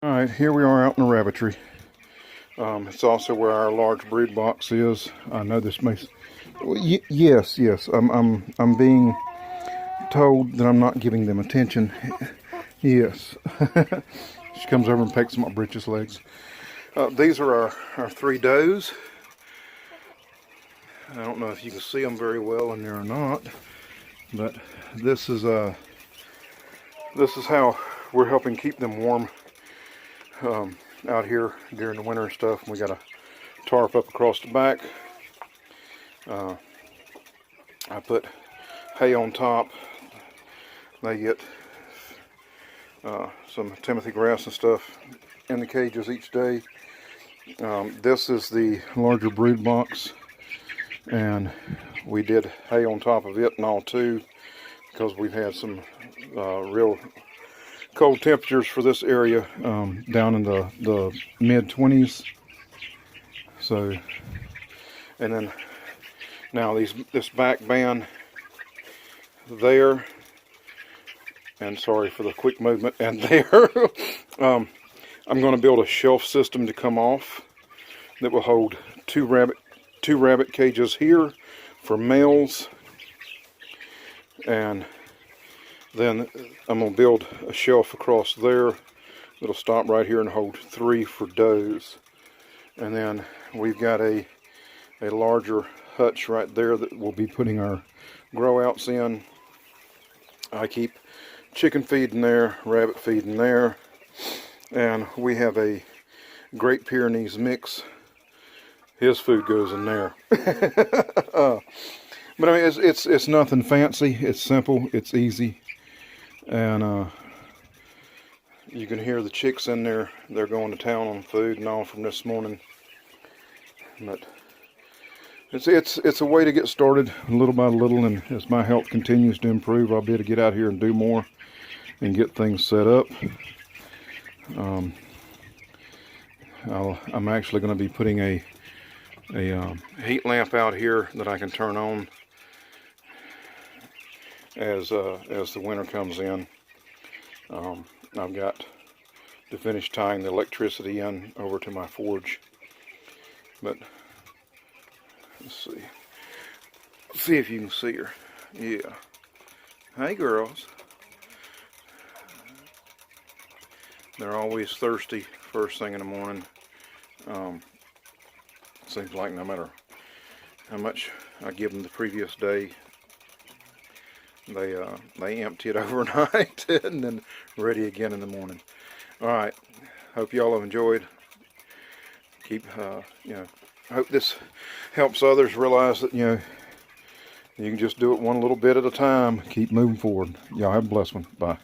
Alright, here we are out in the Rabbitry. It's also where our large brood box is. I know this makes... Well, yes. I'm being told that I'm not giving them attention. Yes. She comes over and pecks my britches legs. These are our three does. I don't know if you can see them very well in there or not, but this is how we're helping keep them warm out here during the winter and stuff. We got a tarp up across the back. I put hay on top. They get some Timothy grass and stuff in the cages each day. This is the larger brood box, and we did hay on top of it and all too, because we've had some real cold temperatures for this area down in the mid-20s. So, and then now this back band there, and sorry for the quick movement, and there, I'm going to build a shelf system to come off that will hold two rabbit cages here for males, and then I'm going to build a shelf across there that'll stop right here and hold 3 for does. And then we've got a larger hutch right there that we'll be putting our grow outs in. I keep chicken feed in there, rabbit feed in there, and we have a Great Pyrenees mix. His food goes in there. But I mean, it's nothing fancy. It's simple. It's easy. And you can hear the chicks in there. They're going to town on food and all from this morning. But it's a way to get started little by little, and as my health continues to improve, I'll be able to get out here and do more and get things set up. I'm actually going to be putting a heat lamp out here that I can turn on as the winter comes in. I've got to finish tying the electricity in over to my forge, but let's see if you can see her. Yeah. Hey girls. They're always thirsty first thing in the morning. Seems like no matter how much I give them the previous day, they empty it overnight and then ready again in the morning. All right, hope y'all have enjoyed. Keep hope this helps others realize that you can just do it one little bit at a time. Keep moving forward. Y'all have a blessed one. Bye.